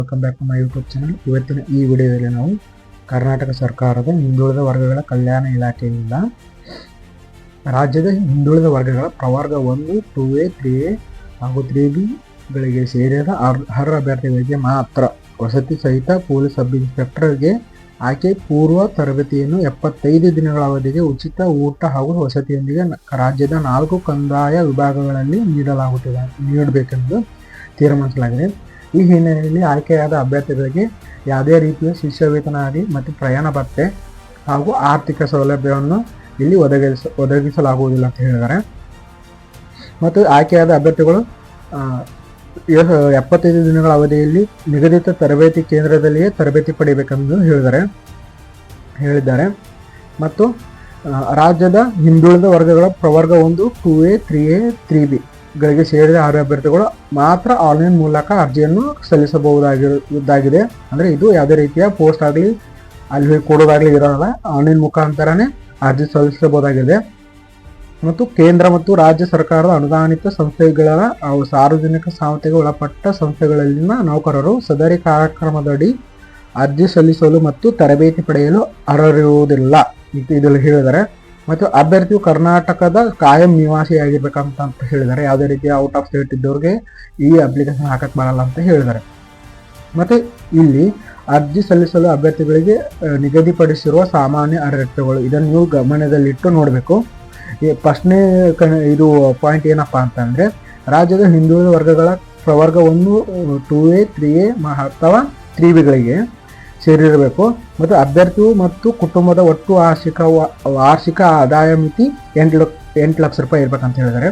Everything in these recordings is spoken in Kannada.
Welcome back to my YouTube channel. ಇವತ್ತಿನ ಈ ವಿಡಿಯೋದಲ್ಲಿ ನಾವು ಕರ್ನಾಟಕ ಸರ್ಕಾರದ ಹಿಂದುಳಿದ ವರ್ಗಗಳ ಕಲ್ಯಾಣ ಇಲಾಖೆಯಿಂದ ರಾಜ್ಯದ ಹಿಂದುಳಿದ ವರ್ಗಗಳ ಪ್ರವರ್ಗ 1, 2A, 3A ಹಾಗೂ 3B ಗಳಿಗೆ ಸೇರಿದ ಅರ್ಹ ಅಭ್ಯರ್ಥಿಗಳಿಗೆ ಮಾತ್ರ ವಸತಿ ಸಹಿತ ಪೊಲೀಸ್ ಸಬ್ ಇನ್ಸ್ಪೆಕ್ಟರ್ಗೆ ಆಯ್ಕೆ ಪೂರ್ವ ತರಬೇತಿಯನ್ನು 75 ದಿನಗಳ ಅವಧಿಗೆ ಉಚಿತ ಊಟ ಹಾಗೂ ವಸತಿಯೊಂದಿಗೆ ರಾಜ್ಯದ 4 ಕಂದಾಯ ವಿಭಾಗಗಳಲ್ಲಿ ನೀಡಬೇಕೆಂದು ತೀರ್ಮಾನಿಸಲಾಗಿದೆ. ಈ ಹಿನ್ನೆಲೆಯಲ್ಲಿ ಆಯ್ಕೆಯಾದ ಅಭ್ಯರ್ಥಿಗಳಿಗೆ ಯಾವುದೇ ರೀತಿಯ ಶಿಷ್ಯ ವೇತನಾದಿ ಮತ್ತು ಪ್ರಯಾಣ ಭತ್ಯೆ ಹಾಗೂ ಆರ್ಥಿಕ ಸೌಲಭ್ಯವನ್ನು ಇಲ್ಲಿ ಒದಗಿಸಲಾಗುವುದಿಲ್ಲ ಅಂತ ಹೇಳಿದ್ದಾರೆ. ಮತ್ತು ಆಯ್ಕೆಯಾದ ಅಭ್ಯರ್ಥಿಗಳು 75 ದಿನಗಳ ಅವಧಿಯಲ್ಲಿ ನಿಗದಿತ ತರಬೇತಿ ಕೇಂದ್ರದಲ್ಲಿಯೇ ತರಬೇತಿ ಪಡೆಯಬೇಕೆಂದು ಹೇಳಿದ್ದಾರೆ. ಮತ್ತು ರಾಜ್ಯದ ಹಿಂದುಳಿದ ವರ್ಗಗಳ ಪ್ರವರ್ಗ 1, 2A, 3A, 3B ಗಳಿಗೆ ಸೇರಿದ ಅರ್ಹ ಅಭ್ಯರ್ಥಿಗಳು ಮಾತ್ರ ಆನ್ಲೈನ್ ಮೂಲಕ ಅರ್ಜಿಯನ್ನು ಸಲ್ಲಿಸಬಹುದಾಗಿದೆ. ಅಂದರೆ ಇದು ಯಾವುದೇ ರೀತಿಯ ಪೋಸ್ಟ್ ಆಗಲಿ ಅಲ್ಲಿ ಕೊಡೋದಾಗಲಿ ಇರೋಲ್ಲ, ಆನ್ಲೈನ್ ಮುಖಾಂತರನೇ ಅರ್ಜಿ ಸಲ್ಲಿಸಬಹುದಾಗಿದೆ. ಮತ್ತು ಕೇಂದ್ರ ಮತ್ತು ರಾಜ್ಯ ಸರ್ಕಾರದ ಅನುದಾನಿತ ಸಂಸ್ಥೆಗಳ ಸಾರ್ವಜನಿಕ ಸಾಮರ್ಥ್ಯಕ್ಕೆ ಒಳಪಟ್ಟ ಸಂಸ್ಥೆಗಳಲ್ಲಿನ ನೌಕರರು ಸದರಿ ಕಾರ್ಯಕ್ರಮದಡಿ ಅರ್ಜಿ ಸಲ್ಲಿಸಲು ಮತ್ತು ತರಬೇತಿ ಪಡೆಯಲು ಅರ್ಹರಿರುವುದಿಲ್ಲ ಇದರಲ್ಲಿ ಹೇಳಿದ್ದಾರೆ. ಮತ್ತು ಅಭ್ಯರ್ಥಿಯು ಕರ್ನಾಟಕದ ಕಾಯಂ ನಿವಾಸಿಯಾಗಿರ್ಬೇಕಂತ ಹೇಳಿದ್ದಾರೆ. ಯಾವುದೇ ರೀತಿಯ ಔಟ್ ಆಫ್ ಸ್ಟೇಟ್ ಇದ್ದವ್ರಿಗೆ ಈ ಅಪ್ಲಿಕೇಶನ್ ಹಾಕಕ್ಕೆ ಬರಲ್ಲ ಅಂತ ಹೇಳಿದ್ದಾರೆ. ಮತ್ತು ಇಲ್ಲಿ ಅರ್ಜಿ ಸಲ್ಲಿಸಲು ಅಭ್ಯರ್ಥಿಗಳಿಗೆ ನಿಗದಿಪಡಿಸಿರುವ ಸಾಮಾನ್ಯ ಅರ್ಹತೆಗಳು ಇದನ್ನು ನೀವು ಗಮನದಲ್ಲಿಟ್ಟು ನೋಡಬೇಕು. ಫಸ್ಟ್ನೇ ಇದು ಪಾಯಿಂಟ್ ಏನಪ್ಪಾ ಅಂತಂದ್ರೆ, ರಾಜ್ಯದ ಹಿಂದುಳಿದ ವರ್ಗಗಳ ಪ್ರವರ್ಗ 1, 2A, 3A ಅಥವಾ 3Bಗಳಿಗೆ ಸೇರಿರಬೇಕು. ಮತ್ತು ಅಭ್ಯರ್ಥಿಯು ಮತ್ತು ಕುಟುಂಬದ ಒಟ್ಟು ವಾರ್ಷಿಕ ಆದಾಯ ಮಿತಿ 8 ಲಕ್ಷ ರೂಪಾಯಿ ಇರ್ಬೇಕಂತ ಹೇಳಿದ್ದಾರೆ.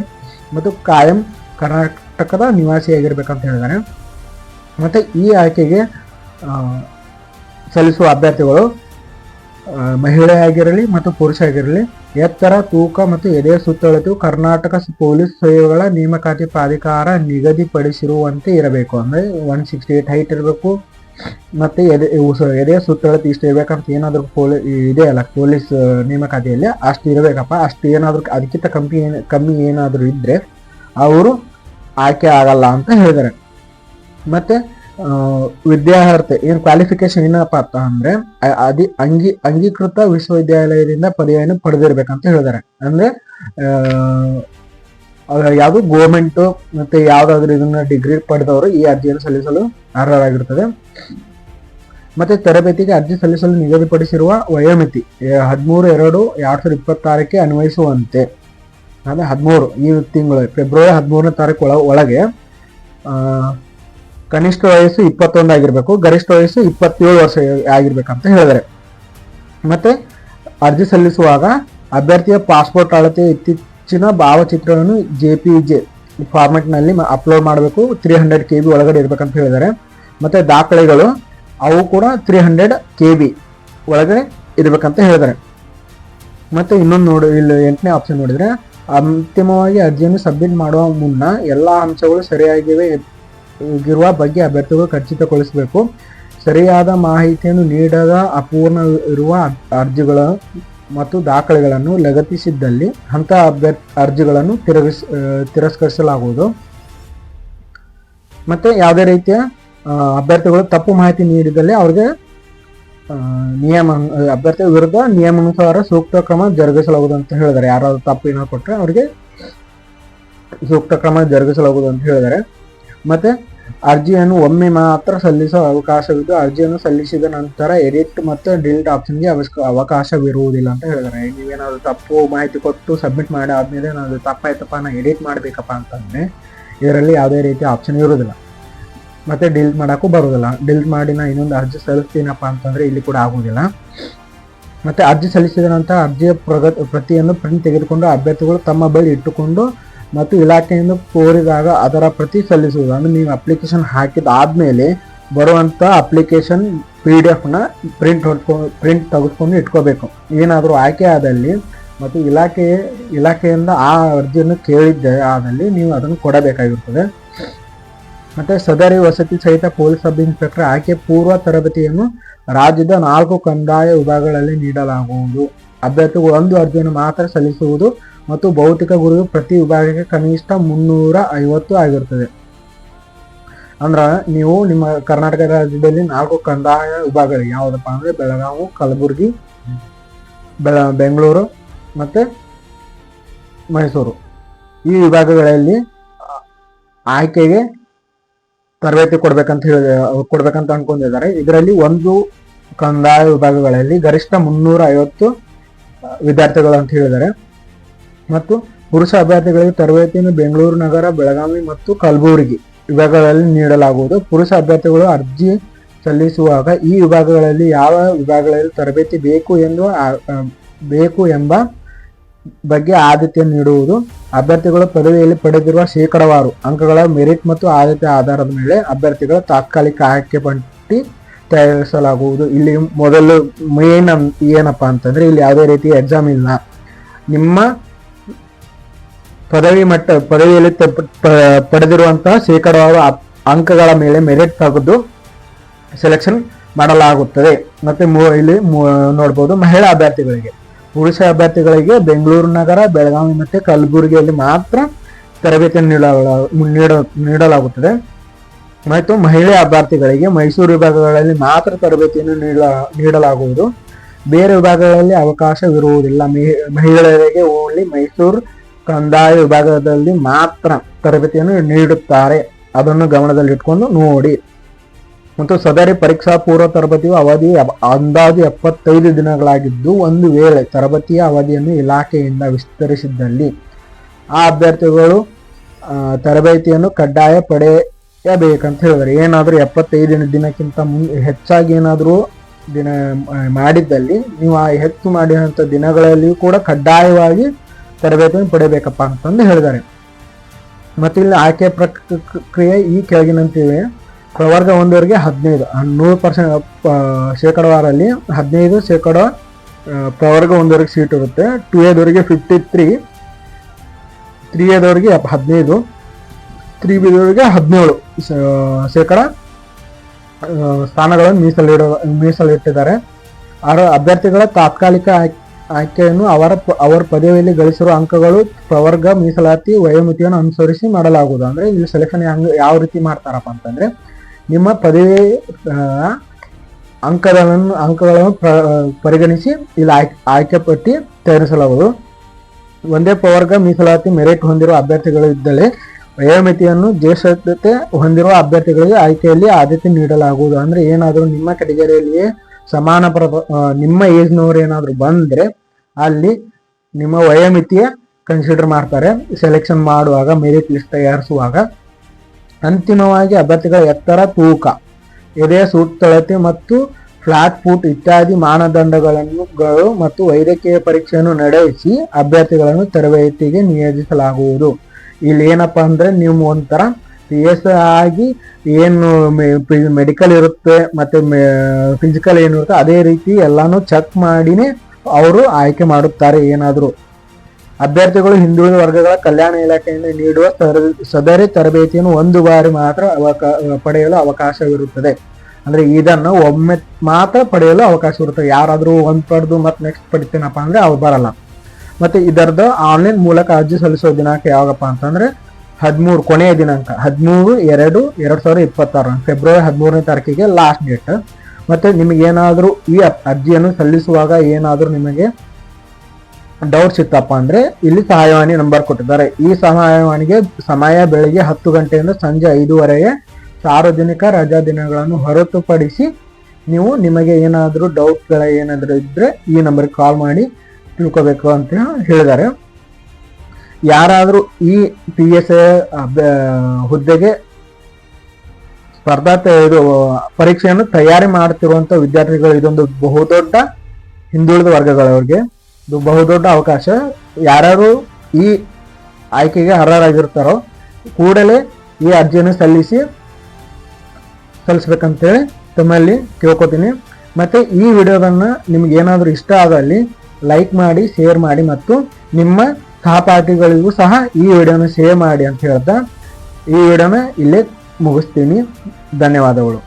ಮತ್ತು ಕಾಯಂ ಕರ್ನಾಟಕದ ನಿವಾಸಿಯಾಗಿರ್ಬೇಕಂತ ಹೇಳಿದ್ದಾರೆ. ಮತ್ತು ಈ ಆಯ್ಕೆಗೆ ಸಲ್ಲಿಸುವ ಅಭ್ಯರ್ಥಿಗಳು ಮಹಿಳೆಯಾಗಿರಲಿ ಮತ್ತು ಪುರುಷ ಆಗಿರಲಿ, ಎತ್ತರ, ತೂಕ ಮತ್ತು ಎದೆಯ ಸುತ್ತಳತೆಯು ಕರ್ನಾಟಕ ಪೊಲೀಸ್ ಸೇವೆಗಳ ನೇಮಕಾತಿ ಪ್ರಾಧಿಕಾರ ನಿಗದಿಪಡಿಸಿರುವಂತೆ ಇರಬೇಕು. ಅಂದರೆ 168 ಹೈಟ್ ಇರಬೇಕು. ಮತ್ತು ಎದೆಯ ಸುತ್ತಳತೆ ಇಷ್ಟು ಇರಬೇಕಂತ ಏನಾದರೂ ಇದೆಯಲ್ಲ ಪೊಲೀಸ್ ನೇಮಕಾತಿಯಲ್ಲಿ ಅಷ್ಟು ಇರಬೇಕಪ್ಪ. ಅಷ್ಟು ಏನಾದರೂ ಅದಕ್ಕಿಂತ ಕಮ್ಮಿ ಏನಾದರೂ ಇದ್ದರೆ ಅವರು ಆಯ್ಕೆ ಆಗಲ್ಲ ಅಂತ ಹೇಳಿದ್ದಾರೆ. ಮತ್ತು ವಿದ್ಯಾರ್ಹತೆ ಏನು ಕ್ವಾಲಿಫಿಕೇಶನ್ ಏನಪ್ಪ ಅಂತ ಅಂದರೆ ಅಂಗೀಕೃತ ವಿಶ್ವವಿದ್ಯಾಲಯದಿಂದ ಪದವಿಯನ್ನು ಪಡೆದಿರ್ಬೇಕಂತ ಹೇಳಿದ್ದಾರೆ. ಅಂದರೆ ಯಾವುದು ಗೋರ್ಮೆಂಟು ಮತ್ತು ಯಾವುದಾದ್ರೂ ಇದನ್ನ ಡಿಗ್ರಿ ಪಡೆದವರು ಈ ಅರ್ಜಿಯನ್ನು ಸಲ್ಲಿಸಲು ಅರ್ಹರಾಗಿರ್ತದೆ. ಮತ್ತು ತರಬೇತಿಗೆ ಅರ್ಜಿ ಸಲ್ಲಿಸಲು ನಿಗದಿಪಡಿಸಿರುವ ವಯೋಮಿತಿ 13/2/2026ಕ್ಕೆ ಅನ್ವಯಿಸುವಂತೆ, ಅಂದರೆ 13 ಈ ತಿಂಗಳು ಫೆಬ್ರವರಿ 13ನೇ ತಾರೀಕು ಒಳಗೆ ಕನಿಷ್ಠ ವಯಸ್ಸು 21 ಆಗಿರಬೇಕು, ಗರಿಷ್ಠ ವಯಸ್ಸು 27 ವರ್ಷ ಆಗಿರ್ಬೇಕಂತ ಹೇಳಿದ್ದಾರೆ. ಮತ್ತು ಅರ್ಜಿ ಸಲ್ಲಿಸುವಾಗ ಅಭ್ಯರ್ಥಿಯ ಪಾಸ್ಪೋರ್ಟ್ ಅಳತೆ ಇತ್ತೀಚಿನ ಭಾವಚಿತ್ರವನ್ನು JPG ಫಾರ್ಮೆಟ್ನಲ್ಲಿ ಅಪ್ಲೋಡ್ ಮಾಡಬೇಕು. 300 KB ಒಳಗಡೆ ಇರಬೇಕಂತ ಹೇಳಿದ್ದಾರೆ. ಮತ್ತು ದಾಖಲೆಗಳು ಅವು ಕೂಡ 300 KB ಒಳಗಡೆ ಇರಬೇಕಂತ ಹೇಳಿದ್ದಾರೆ. ಮತ್ತು ಇನ್ನೊಂದು ಇಲ್ಲಿ 8ನೇ ಆಪ್ಷನ್ ನೋಡಿದರೆ, ಅಂತಿಮವಾಗಿ ಅರ್ಜಿಯನ್ನು ಸಬ್ಮಿಟ್ ಮಾಡುವ ಮುನ್ನ ಎಲ್ಲ ಅಂಶಗಳು ಸರಿಯಾಗಿರುವ ಬಗ್ಗೆ ಅಭ್ಯರ್ಥಿಗಳು ಖಚಿತಗೊಳಿಸಬೇಕು. ಸರಿಯಾದ ಮಾಹಿತಿಯನ್ನು ನೀಡದ ಅಪೂರ್ಣ ಇರುವ ಅರ್ಜಿಗಳು ಮತ್ತು ದಾಖಲೆಗಳನ್ನು ಲಗತ್ತಿಸಿದ್ದಲ್ಲಿ ಅಂಥ ಅರ್ಜಿಗಳನ್ನು ತಿರಸ್ಕರಿಸಲಾಗುವುದು. ಮತ್ತು ಯಾವುದೇ ರೀತಿಯ ಅಭ್ಯರ್ಥಿಗಳು ತಪ್ಪು ಮಾಹಿತಿ ನೀಡಿದಲ್ಲಿ ಅವ್ರಿಗೆ ಅಭ್ಯರ್ಥಿ ವಿರುದ್ಧ ನಿಯಮಾನುಸಾರ ಸೂಕ್ತ ಕ್ರಮ ಜರುಗಿಸಲಾಗುವುದು ಅಂತ ಹೇಳಿದ್ದಾರೆ. ಯಾರಾದ್ರೂ ತಪ್ಪು ಏನಾದ್ರು ಕೊಟ್ಟರೆ ಅವರಿಗೆ ಸೂಕ್ತ ಕ್ರಮ ಜರುಗಿಸಲಾಗುವುದು ಅಂತ ಹೇಳಿದ್ದಾರೆ. ಮತ್ತು ಅರ್ಜಿಯನ್ನು ಒಮ್ಮೆ ಮಾತ್ರ ಸಲ್ಲಿಸುವ ಅವಕಾಶವಿದ್ದು, ಅರ್ಜಿಯನ್ನು ಸಲ್ಲಿಸಿದ ನಂತರ ಎಡಿಟ್ ಮತ್ತು ಡಿಲೀಟ್ ಆಪ್ಷನ್ಗೆ ಅವಕಾಶವಿರುವುದಿಲ್ಲ ಅಂತ ಹೇಳಿದ್ದಾರೆ. ನೀವೇನಾದ್ರು ತಪ್ಪು ಮಾಹಿತಿ ಕೊಟ್ಟು ಸಬ್ಮಿಟ್ ಮಾಡಿ ಆದ್ಮೇಲೆ ಏನಾದ್ರು ತಪ್ಪಾಯ್ತಪ್ಪ ನಾ ಎಡಿಟ್ ಮಾಡಬೇಕಪ್ಪ ಅಂತಂದರೆ ಇದರಲ್ಲಿ ಯಾವುದೇ ರೀತಿಯ ಆಪ್ಷನ್ ಇರುವುದಿಲ್ಲ. ಮತ್ತು ಡಿಲೀಟ್ ಮಾಡೋಕ್ಕೂ ಬರೋದಿಲ್ಲ. ಡಿಲೀಟ್ ಮಾಡಿ ನಾ ಇನ್ನೊಂದು ಅರ್ಜಿ ಸಲ್ಲಿಸ್ತೀನಪ್ಪ ಅಂತಂದರೆ ಇಲ್ಲಿ ಕೂಡ ಆಗುವುದಿಲ್ಲ. ಮತ್ತು ಅರ್ಜಿ ಸಲ್ಲಿಸಿದ ನಂತರ ಅರ್ಜಿಯ ಪ್ರತಿಯನ್ನು ಪ್ರಿಂಟ್ ತೆಗೆದುಕೊಂಡು ಅಭ್ಯರ್ಥಿಗಳು ತಮ್ಮ ಬಳಿ ಇಟ್ಟುಕೊಂಡು ಮತ್ತು ಇಲಾಖೆಯನ್ನು ಕೋರಿದಾಗ ಅದರ ಪ್ರತಿ ಸಲ್ಲಿಸುವುದು. ಅಂದರೆ ನೀವು ಅಪ್ಲಿಕೇಶನ್ ಹಾಕಿದಾದ್ಮೇಲೆ ಬರುವಂಥ ಅಪ್ಲಿಕೇಶನ್ PDF ಪ್ರಿಂಟ್ ತೆಗೆದುಕೊಂಡು ಇಟ್ಕೋಬೇಕು. ಏನಾದರೂ ಆಯ್ಕೆ ಆದಲ್ಲಿ ಮತ್ತು ಇಲಾಖೆಯಿಂದ ಆ ಅರ್ಜಿಯನ್ನು ಕೇಳಿದ್ದೆ ಆದಲ್ಲಿ ನೀವು ಅದನ್ನು ಕೊಡಬೇಕಾಗಿರುತ್ತದೆ. ಮತ್ತು ಸದರಿ ವಸತಿ ಸಹಿತ ಪೊಲೀಸ್ ಸಬ್ ಇನ್ಸ್ಪೆಕ್ಟರ್ ಆಯ್ಕೆ ಪೂರ್ವ ತರಬೇತಿಯನ್ನು ರಾಜ್ಯದ 4 ಕಂದಾಯ ವಿಭಾಗಗಳಲ್ಲಿ ನೀಡಲಾಗುವುದು. ಅಭ್ಯರ್ಥಿಗಳು 1 ಅರ್ಜಿಯನ್ನು ಮಾತ್ರ ಸಲ್ಲಿಸುವುದು ಮತ್ತು ಭೌತಿಕ ಗುರುತು ಪ್ರತಿ ವಿಭಾಗಕ್ಕೆ ಕನಿಷ್ಠ 350 ಆಗಿರುತ್ತದೆ. ಅಂದ್ರೆ ನೀವು ನಿಮ್ಮ ಕರ್ನಾಟಕ ರಾಜ್ಯದಲ್ಲಿ 4 ಕಂದಾಯ ವಿಭಾಗಗಳು ಯಾವುದಪ್ಪ ಅಂದ್ರೆ ಬೆಳಗಾವಿ, ಕಲಬುರಗಿ, ಬೆಂಗಳೂರು ಮತ್ತೆ ಮೈಸೂರು. ಈ ವಿಭಾಗಗಳಲ್ಲಿ ಆಯ್ಕೆಗೆ ತರಬೇತಿ ಕೊಡ್ಬೇಕಂತ ಅನ್ಕೊಂಡಿದ್ದಾರೆ. ಇದರಲ್ಲಿ ಒಂದು ಕಂದಾಯ ವಿಭಾಗಗಳಲ್ಲಿ ಗರಿಷ್ಠ 350 ವಿದ್ಯಾರ್ಥಿಗಳು ಅಂತ ಹೇಳಿದ್ದಾರೆ. ಮತ್ತು ಪುರುಷ ಅಭ್ಯರ್ಥಿಗಳಿಗೆ ತರಬೇತಿಯನ್ನು ಬೆಂಗಳೂರು ನಗರ, ಬೆಳಗಾವಿ ಮತ್ತು ಕಲಬುರಗಿ ವಿಭಾಗಗಳಲ್ಲಿ ನೀಡಲಾಗುವುದು. ಪುರುಷ ಅಭ್ಯರ್ಥಿಗಳು ಅರ್ಜಿ ಸಲ್ಲಿಸುವಾಗ ಈ ವಿಭಾಗಗಳಲ್ಲಿ ಯಾವ ವಿಭಾಗಗಳಲ್ಲಿ ತರಬೇತಿ ಬೇಕು ಎಂಬ ಬಗ್ಗೆ ಆದ್ಯತೆ ನೀಡುವುದು. ಅಭ್ಯರ್ಥಿಗಳು ಪದವಿಯಲ್ಲಿ ಪಡೆದಿರುವ ಶೇಕಡಾವಾರು ಅಂಕಗಳ ಮೆರಿಟ್ ಮತ್ತು ಆದ್ಯತೆ ಆಧಾರದ ಮೇಲೆ ಅಭ್ಯರ್ಥಿಗಳ ತಾತ್ಕಾಲಿಕ ಆಯ್ಕೆ ಪಟ್ಟಿ ತಯಾರಿಸಲಾಗುವುದು. ಇಲ್ಲಿ ಮೊದಲು ಮೇನ್ ಏನಪ್ಪಾ ಅಂತಂದ್ರೆ ಇಲ್ಲಿ ಯಾವುದೇ ರೀತಿಯ ಎಕ್ಸಾಮ್ ಇಲ್ಲ. ನಿಮ್ಮ ಪದವಿಯಲ್ಲಿ ಪಡೆದಿರುವಂತಹ ಶೇಕಡಾವಾರು ಅಂಕಗಳ ಮೇಲೆ ಮೆರಿಟ್ ತೆಗೆದು ಸೆಲೆಕ್ಷನ್ ಮಾಡಲಾಗುತ್ತದೆ. ಮತ್ತೆ ಇಲ್ಲಿ ನೋಡ್ಬೋದು, ಮಹಿಳಾ ಅಭ್ಯರ್ಥಿಗಳಿಗೆ, ಪುರುಷ ಅಭ್ಯರ್ಥಿಗಳಿಗೆ ಬೆಂಗಳೂರು ನಗರ, ಬೆಳಗಾವಿ ಮತ್ತೆ ಕಲಬುರಗಿಯಲ್ಲಿ ಮಾತ್ರ ತರಬೇತಿಯನ್ನು ನೀಡಲಾಗುತ್ತದೆ. ಮತ್ತು ಮಹಿಳಾ ಅಭ್ಯರ್ಥಿಗಳಿಗೆ ಮೈಸೂರು ವಿಭಾಗಗಳಲ್ಲಿ ಮಾತ್ರ ತರಬೇತಿಯನ್ನು ನೀಡಲಾಗುವುದು. ಬೇರೆ ವಿಭಾಗಗಳಲ್ಲಿ ಅವಕಾಶವಿರುವುದಿಲ್ಲ. ಮಹಿಳೆಯರಿಗೆ ಓನ್ಲಿ ಮೈಸೂರು ಕಂದಾಯ ವಿಭಾಗದಲ್ಲಿ ಮಾತ್ರ ತರಬೇತಿಯನ್ನು ನೀಡುತ್ತಾರೆ. ಅದನ್ನು ಗಮನದಲ್ಲಿಟ್ಕೊಂಡು ನೋಡಿ. ಮತ್ತು ಸದರಿ ಪರೀಕ್ಷಾ ಪೂರ್ವ ತರಬೇತಿಯ ಅವಧಿ ಅಂದಾಜು 75 ದಿನಗಳಾಗಿದ್ದು, ಒಂದು ವೇಳೆ ತರಬೇತಿಯ ಅವಧಿಯನ್ನು ಇಲಾಖೆಯಿಂದ ವಿಸ್ತರಿಸಿದ್ದಲ್ಲಿ ಆ ಅಭ್ಯರ್ಥಿಗಳು ತರಬೇತಿಯನ್ನು ಕಡ್ಡಾಯ ಪಡೆಯಬೇಕಂತ ಹೇಳಿದ್ದಾರೆ. ಏನಾದರೂ 75 ದಿನಕ್ಕಿಂತ ಹೆಚ್ಚಾಗಿ ಏನಾದರೂ ದಿನ ಮಾಡಿದ್ದಲ್ಲಿ ನೀವು ಆ ಹೆಚ್ಚು ಮಾಡಿದಂಥ ದಿನಗಳಲ್ಲಿಯೂ ಕೂಡ ಕಡ್ಡಾಯವಾಗಿ ತರಬೇತಿಯನ್ನು ಪಡೆಯಬೇಕಪ್ಪ ಅಂತಂದು ಹೇಳಿದ್ದಾರೆ. ಮತ್ತು ಇಲ್ಲಿ ಆಯ್ಕೆ ಪ್ರಕ್ರಿಯೆ ಈ ಕೆಳಗಿನಂತಿವೆ. ಪ್ರವರ್ಗ 1ವರೆಗೆ 15 100% ಶೇಕಡಾವಾರಲ್ಲಿ 15% ಪ್ರವರ್ಗ 1ವರೆಗೆ ಸೀಟ್ ಇರುತ್ತೆ. 2A 53, 3A 15, 3B 17% ಸ್ಥಾನಗಳನ್ನು ಮೀಸಲಿಟ್ಟಿದ್ದಾರೆ. ಅಭ್ಯರ್ಥಿಗಳ ತಾತ್ಕಾಲಿಕ ಆಯ್ಕೆಯನ್ನು ಅವರ ಪದವಿಯಲ್ಲಿ ಗಳಿಸಿರುವ ಅಂಕಗಳು ಪ್ರವರ್ಗ ಮೀಸಲಾತಿ ವಯೋಮಿತಿಯನ್ನು ಅನುಸರಿಸಿ ಮಾಡಲಾಗುವುದು. ಅಂದ್ರೆ ಇಲ್ಲಿ ಸೆಲೆಕ್ಷನ್ ಯಾವ ರೀತಿ ಮಾಡ್ತಾರಪ್ಪ ಅಂತಂದ್ರೆ, ನಿಮ್ಮ ಪದವಿ ಅಂಕಗಳನ್ನು ಪರಿಗಣಿಸಿ ಇಲ್ಲಿ ಆಯ್ಕೆ ಪಟ್ಟಿ ತಯಾರಿಸಲಾಗುವುದು. ಒಂದೇ ಪ್ರವರ್ಗ ಮೀಸಲಾತಿ ಮೆರಿಟ್ ಹೊಂದಿರುವ ಅಭ್ಯರ್ಥಿಗಳು ಇದ್ದಲ್ಲಿ ವಯೋಮಿತಿಯನ್ನು ಜ್ಯೇಷ್ಠತೆ ಹೊಂದಿರುವ ಅಭ್ಯರ್ಥಿಗಳಿಗೆ ಆಯ್ಕೆಯಲ್ಲಿ ಆದ್ಯತೆ ನೀಡಲಾಗುವುದು. ಅಂದ್ರೆ ಏನಾದರೂ ನಿಮ್ಮ ಕೆಟಗರಿಯಲ್ಲಿಯೇ ಸಮಾನ ನಿಮ್ಮ ಏಜ್ನವರು ಏನಾದ್ರು ಬಂದ್ರೆ ಅಲ್ಲಿ ನಿಮ್ಮ ವಯೋಮಿತಿಯ ಕನ್ಸಿಡರ್ ಮಾಡ್ತಾರೆ ಸೆಲೆಕ್ಷನ್ ಮಾಡುವಾಗ, ಮೆರಿಟ್ ಲಿಸ್ಟ್ ತಯಾರಿಸುವಾಗ. ಅಂತಿಮವಾಗಿ ಅಭ್ಯರ್ಥಿಗಳ ಎತ್ತರ, ತೂಕ, ಎದೆಯ ಸುತ್ತಳತೆ ಮತ್ತು ಫ್ಲಾಟ್ ಫುಟ್ ಇತ್ಯಾದಿ ಮಾನದಂಡಗಳನ್ನು ಮತ್ತು ವೈದ್ಯಕೀಯ ಪರೀಕ್ಷೆಯನ್ನು ನಡೆಸಿ ಅಭ್ಯರ್ಥಿಗಳನ್ನು ತರಬೇತಿಗೆ ನಿಯೋಜಿಸಲಾಗುವುದು. ಇಲ್ಲಿ ಏನಪ್ಪಾ ಅಂದ್ರೆ ನೀವು ಒಂಥರ PS ಆಗಿ ಏನು ಮೆಡಿಕಲ್ ಇರುತ್ತೆ ಮತ್ತೆ ಫಿಸಿಕಲ್ ಏನಿರುತ್ತೆ ಅದೇ ರೀತಿ ಎಲ್ಲಾನು ಚೆಕ್ ಮಾಡಿನೇ ಅವರು ಆಯ್ಕೆ ಮಾಡುತ್ತಾರೆ. ಏನಾದ್ರು ಅಭ್ಯರ್ಥಿಗಳು ಹಿಂದುಳಿದ ವರ್ಗಗಳ ಕಲ್ಯಾಣ ಇಲಾಖೆಯಿಂದ ನೀಡುವ ಸದರಿ ತರಬೇತಿಯನ್ನು 1 ಬಾರಿ ಮಾತ್ರ ಪಡೆಯಲು ಅವಕಾಶವಿರುತ್ತದೆ. ಅಂದ್ರೆ ಇದನ್ನು ಒಮ್ಮೆ ಮಾತ್ರ ಪಡೆಯಲು ಅವಕಾಶ ಇರುತ್ತದೆ. ಯಾರಾದ್ರೂ ಒಂದ್ ಪಡೆದು ಮತ್ತೆ ನೆಕ್ಸ್ಟ್ ಪಡಿತೇನಪ್ಪ ಅಂದ್ರೆ ಅವ್ರು ಬರಲ್ಲ. ಮತ್ತೆ ಇದರದ್ದು ಆನ್ಲೈನ್ ಮೂಲಕ ಅರ್ಜಿ ಸಲ್ಲಿಸುವ ದಿನಾಂಕ ಯಾವಾಗಪ್ಪ ಅಂತಂದ್ರೆ 13 ಕೊನೆಯ ದಿನಾಂಕ 13/2/2026 ಫೆಬ್ರವರಿ 13ನೇ ತಾರೀಕಿಗೆ ಲಾಸ್ಟ್ ಡೇಟ್. ಮತ್ತೆ ನಿಮಗೆ ಏನಾದರೂ ಈ ಅರ್ಜಿಯನ್ನು ಸಲ್ಲಿಸುವಾಗ ಏನಾದರೂ ನಿಮಗೆ ಡೌಟ್ಸ್ ಇತ್ತಪ್ಪ ಅಂದ್ರೆ ಇಲ್ಲಿ ಸಹಾಯವಾಣಿ ನಂಬರ್ ಕೊಟ್ಟಿದ್ದಾರೆ. ಈ ಸಹಾಯವಾಣಿಗೆ ಸಮಯ ಬೆಳಗ್ಗೆ 10 ಗಂಟೆಯಿಂದ ಸಂಜೆ 5ವರೆಗೆ. ಸಾರ್ವಜನಿಕ ರಜಾ ದಿನಗಳನ್ನು ಹೊರತುಪಡಿಸಿ ನೀವು ನಿಮಗೆ ಏನಾದರೂ ಡೌಟ್ಗಳ ಏನಾದರೂ ಇದ್ರೆ ಈ ನಂಬರ್ಗೆ ಕಾಲ್ ಮಾಡಿ ತಿಳ್ಕೋಬೇಕು ಅಂತ ಹೇಳಿದ್ದಾರೆ. ಯಾರಾದರೂ ಈ PSI ಹುದ್ದೆಗೆ ಪರೀಕ್ಷೆಯನ್ನು ತಯಾರಿ ಮಾಡುತ್ತಿರುವಂತ ವಿದ್ಯಾರ್ಥಿಗಳು ಇದೊಂದು ಬಹುದೊಡ್ಡ ಹಿಂದುಳಿದ ವರ್ಗಗಳವರಿಗೆ ಇದು ಬಹುದೊಡ್ಡ ಅವಕಾಶ. ಯಾರು ಈ ಆಯ್ಕೆಗೆ ಅರ್ಹರಾಗಿರ್ತಾರೋ ಕೂಡಲೇ ಈ ಅರ್ಜಿಯನ್ನು ಸಲ್ಲಿಸ್ಬೇಕಂತೇಳಿ ತಮ್ಮಲ್ಲಿ ಕೇಳ್ಕೊತೀನಿ. ಮತ್ತೆ ಈ ವಿಡಿಯೋದನ್ನ ನಿಮ್ಗೆ ಏನಾದರೂ ಇಷ್ಟ ಆದಲ್ಲಿ ಲೈಕ್ ಮಾಡಿ, ಶೇರ್ ಮಾಡಿ ಮತ್ತು ನಿಮ್ಮ ಸಹಪಾಠಿಗಳಿಗೂ ಸಹ ಈ ವಿಡಿಯೋನ ಶೇರ್ ಮಾಡಿ ಅಂತ ಹೇಳ್ತಾ ಈ ವಿಡಿಯೋನ ಇಲ್ಲೇ ಮುಗಿಸ್ತೀನಿ. ಧನ್ಯವಾದಗಳು.